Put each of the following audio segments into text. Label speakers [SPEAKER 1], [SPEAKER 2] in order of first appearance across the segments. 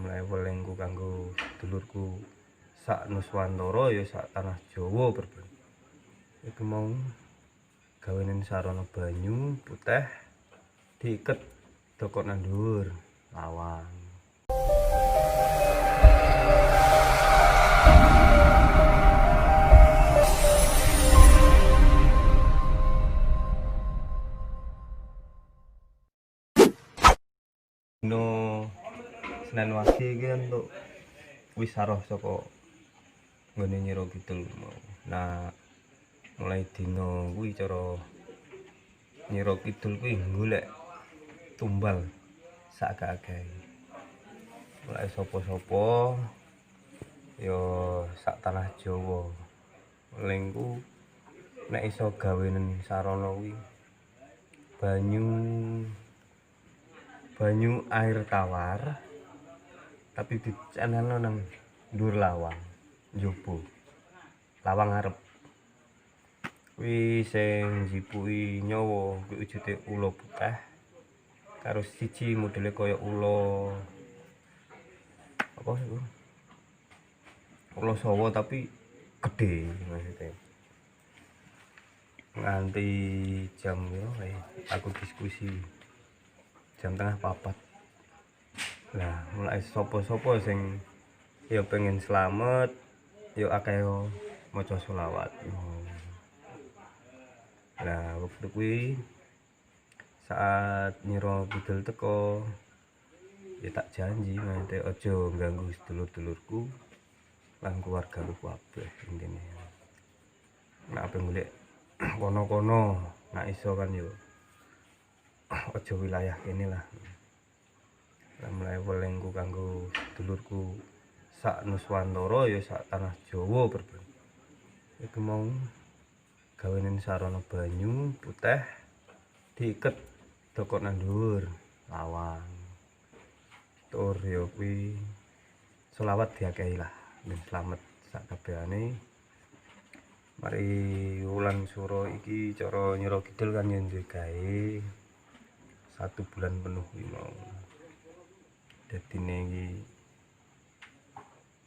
[SPEAKER 1] mulai welengku kanggo dulurku sak Nuswantara ya sak tanah Jawa berben. Iku mau gawenin sarana banyu putih diiket dokok nang dhuwur lawang. No Senin Wage iki kan untuk wis saroh saka nggone Nyiro Kidul mau. Nah, mulai dina kuwi cara Nyiro Kidul kuwi golek tumbal sak akeh. Mulai sapa-sapa ya sak tanah Jawa. Lengku nek iso gawenen sarana kuwi banyu air tawar tapi dicanelno nang ndur lawang njaba lawang arep kuwi sing jipuki nyawa kuwi wujude ula putih karo siji modele kaya ula apa iku ula sawa tapi gede maksudnya nganti jam aku diskusi jam 3:30. Nah, mulai sapa-sapa sing ya pengen slamet ya akeh maca selawat. Nah, waktu kuwi saat Nyiro Kidul teko ya tak janji nanti aja ganggu sedulur-dulurku lan keluargaku kabeh intine. Nek ape golek kono-kono nek iso kan yo aja wilayah kene lah. Mulai welengku kanggo dulurku sak Nuswantara ya sak tanah Jawa berben. Iku mau gawenin sarana banyu putih diiket dokok nang dhuwur lawang. Tur ya kuwi selawat diakehi lah ben slamet sak kabehane. Mari wulan sura iki cara Nyiro Kidul kan yen duwe gawe 1 bulan penuh iki mau. Dadine iki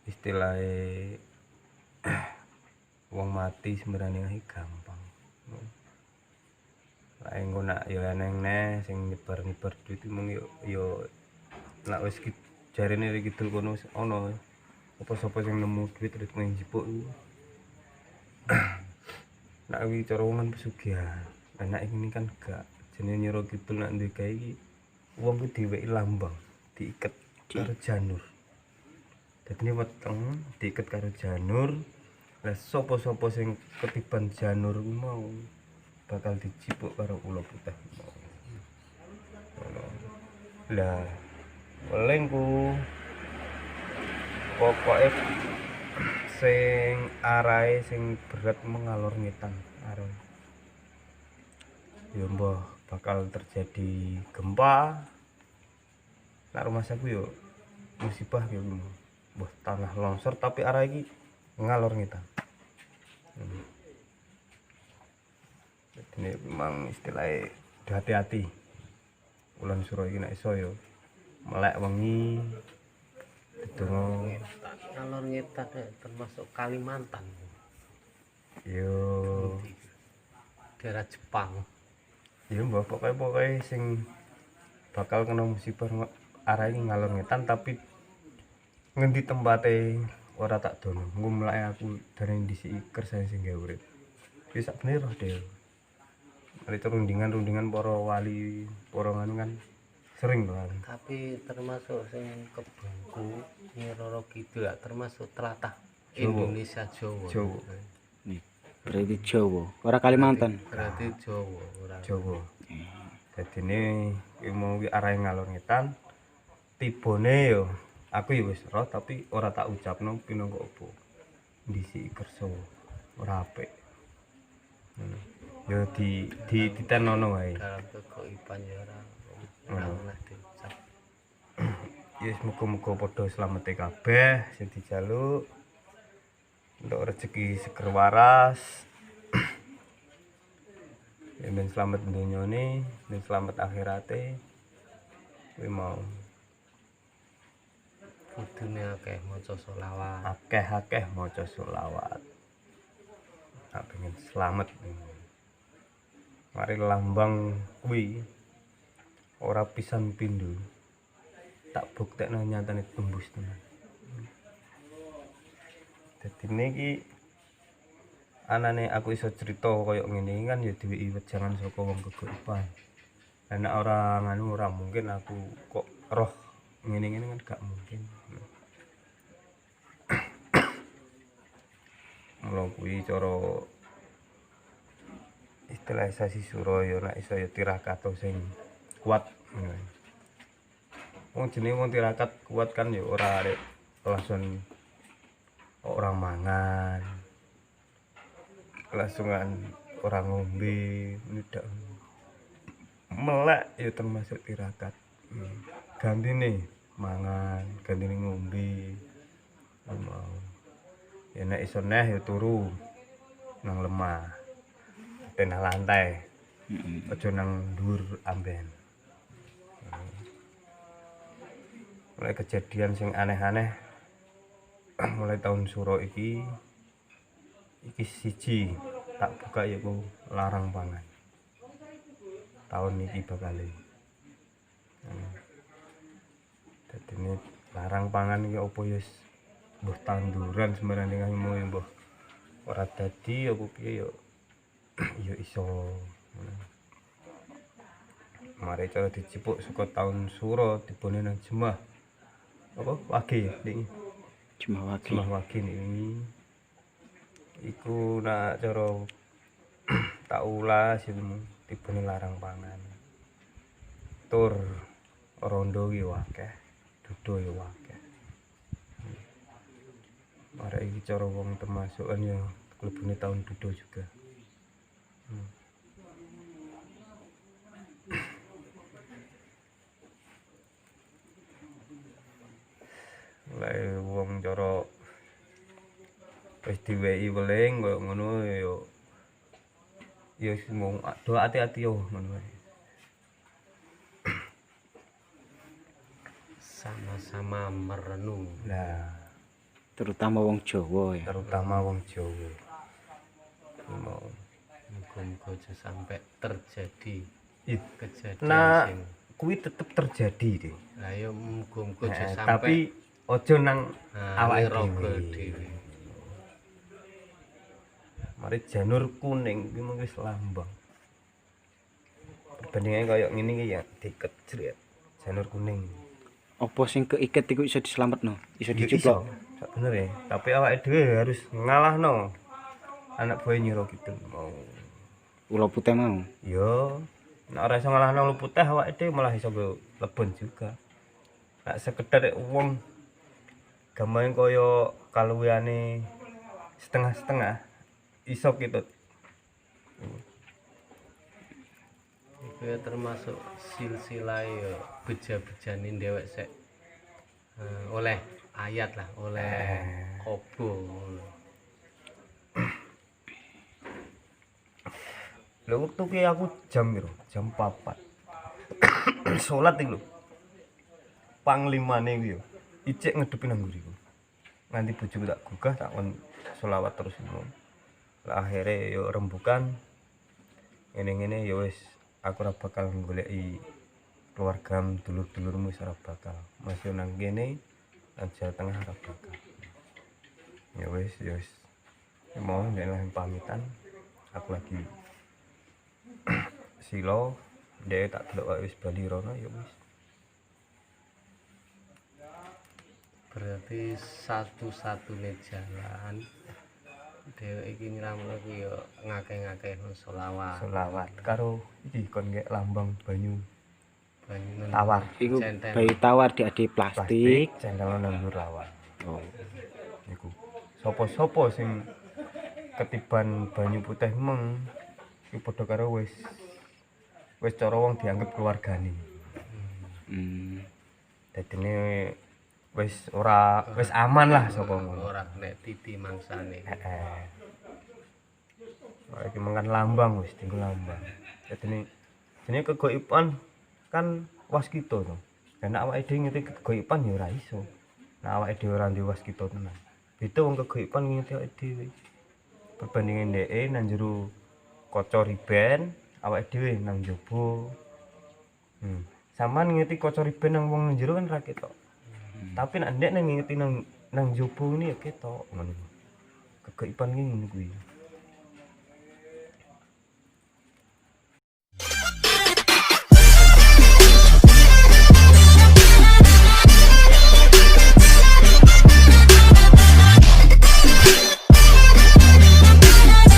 [SPEAKER 1] istilahe wong mati sembrane gampang. Lah engko nak ya eneng neh sing nyebar-nyebar duit mung yo nak wis jarene Kidul kono wis ana apa sapa sing nemu duit terus njipuk iku. Nak iki cara wong pesugihan. Lah ini kan gak jenenge Nyiro Kidul nak duwe gawe iki wong ku diweki lambang diiket karo janur. Dadine weteng diiket karo janur. Lah sapa-sapa sing ketiban janur ku mau bakal dijipuk karo ula putih mau. Lah welengku pokoke sing arahe sing berat mengalor ngetan arep. Ya mbah bakal terjadi gempa. Nek rumah saku yo musibah yo mbah tanah longsor tapi arah iki ngalor ngetan. Jadi memang istilahnya hati-hati. Wulan sura iki nek iso yo melek wengi ndonga
[SPEAKER 2] ngalor ngetan termasuk Kalimantan.
[SPEAKER 1] Yo
[SPEAKER 2] Daerah Jepang.
[SPEAKER 1] Ya mbah pokoke sing bakal kena musibah arah iki ngalor ngetan tapi ngendi tempate ora tak dono. Engko mlake aku dari ndisiki kersane sing gawe urip. Wis sak bener roh dhewe. Mari rundingan para wali, para nganu kan sering banget.
[SPEAKER 2] Tapi termasuk sing kebungku Nyiro Kidul termasuk tlatah
[SPEAKER 1] Jawa.
[SPEAKER 2] Indonesia Jawa.
[SPEAKER 1] Jawa.
[SPEAKER 3] Nih, berarti Jawa, ora Kalimantan.
[SPEAKER 2] Berarti Jawa, ora
[SPEAKER 1] Jawa. Dadine iki mau ki arahe ngalor ngetan. Tibone yo aku ya wis roh tapi ora tak ucapno pinangka apa. Ndisiki kersa ora apik. Ngono. Yo ditenono wae.
[SPEAKER 2] dalam kegaiban ya ora oleh diucap.
[SPEAKER 1] Ya muga-muga padha slamete kabeh sing dijaluk untuk rezeki seger waras. Ya ben slamet donyane, ben slamet akhirate. Kuwi mau.
[SPEAKER 2] kudune akeh maca selawat.
[SPEAKER 1] akeh-akeh maca sholawat. Tak pengen selamat. Mari lambang kuwi ora pisan pindho. Tak buktekno nyatane tembus tenan. Dadi niki anane aku iso cerita koyo ngene kan ya diweki wejangan saka wong keguripan. Lah nek ora nganu ora mungkin aku kok roh ngene-ngene kan gak mungkin. Mula kuwi cara istilah sasi suro ya nek iso ya tirakat sing kuat. Wong jenenge wong tirakat kuat kan ya ora arek langsung orang mangan. Langsungan orang ngombe ndak melek ya termasuk tirakat. Gantine mangan, gantine ngombe. Mau. Ya nek iso neh ya turu nang lemah. Tenah lantai. Aja nang dhuwur amben. Mulai kejadian sing aneh-aneh mulai tahun suro iki siji tak buka yaiku larang pangan. Tahun iki bakale. Dadi ini larang pangan iki opo ya mbuh tanduran sembarang denganmu ya mbuh ora dadi apa piye ya iso. Mari cara dicipuk saka tahun suro dibone nang Jemah. Apa wage iki?
[SPEAKER 3] Cuma wakil.
[SPEAKER 1] Jemah wage ini iku nak cara tak ulas ilmu dibone larang pangan. Tur rondo ki akeh, dudo ya akeh. Arek iki cara wong termasukan ya klebune tahun dudo juga. Mulai wong cara wis diwehi weling koyo ngono ya mung do ati-ati yo ngono wae.
[SPEAKER 2] Sama-sama merenung.
[SPEAKER 1] Lah,
[SPEAKER 3] Terutama wong Jawa ya.
[SPEAKER 1] terutama wong Jawa. Mau
[SPEAKER 2] Muga-muga aja sampai terjadi
[SPEAKER 1] It.
[SPEAKER 2] kejadian
[SPEAKER 1] Nah,
[SPEAKER 2] sing
[SPEAKER 1] kuwi tetep terjadi deh.
[SPEAKER 2] lah ya muga-muga aja
[SPEAKER 1] Tapi
[SPEAKER 2] sampai
[SPEAKER 1] ojo nang awake
[SPEAKER 2] rogo
[SPEAKER 1] dhewe.
[SPEAKER 2] dhewe.
[SPEAKER 1] Mari janur kuning iki mung wis lambang. Perbandingannya kayak ngene iki ya diket jret. Janur kuning.
[SPEAKER 3] Apa sing keiket iku iso diselametno? Iso
[SPEAKER 1] Ya
[SPEAKER 3] dicuplok.
[SPEAKER 1] iso, sak bener ya. Tapi awake dhewe harus ngalahno anak buah Nyiro Kidul mau.
[SPEAKER 3] Ula putih mau.
[SPEAKER 1] Yo, nek ora iso ngalahno lu putih awake dhewe malah iso lebon juga. Nek sekedar wong gamane kaya kaluwihane setengah-setengah iso kitut.
[SPEAKER 2] Iku ya termasuk silsilah ya beja-bejane dhewek sek oleh ayat lah, oleh kobo.
[SPEAKER 1] Lho waktu ki aku jam piro? Jam 4. Salat iki lho. Panglimane kuwi yo. Icik ngedepi nang nguriku. Nganti bojoku tak gugah tak kon selawat terus ngono. Lah akhire yo rembukan. Ngene-ngene yo wis aku ora bakal goleki keluarga dulur-dulurmu wis ora bakal. Masih nang kene nang Jawa Tengah ora bakal. Ya wis. Mau nek pamitan aku lagi silo dia tak delok wis bali rono ya wis.
[SPEAKER 2] Berarti satu-satunya jalan dhewek iki nyelametno ku ya ngakeh-ngakehno selawat.
[SPEAKER 1] Selawat karo iki kon ngek lambang banyu
[SPEAKER 2] Banyu
[SPEAKER 1] tawar.
[SPEAKER 3] Iku
[SPEAKER 2] Centen.
[SPEAKER 3] bayi tawar di plastik.
[SPEAKER 1] Cendel nang ndur lawan.
[SPEAKER 3] Oh.
[SPEAKER 1] Iku. Sopo-sopo sing ketiban banyu putih meng iki padha karo wis cara wong dianggep keluargane. Dadine wis aman lah saka ngono.
[SPEAKER 2] Ora nek titi mangsane.
[SPEAKER 1] Heeh. Iki mangan lambang wis tinggal lambang. Dadine jenenge kegoiban kan waskita to. Dan awake dhewe ngerti kegoiban ya ora iso. Nah awake dhewe ora duwe waskita tenan. Beda wong kegoipan ngingeti awake dhewe. Perbandingan dheke nang jero kaca riben, awake dhewe nang njaba. Sampeyan ngingeti kaca riben nang wong nang jero kan ra ketok. Tapi nek ndek nang ngingeti nang njaba ngene ya ketok ngono. Kegoipan ki ngono kuwi.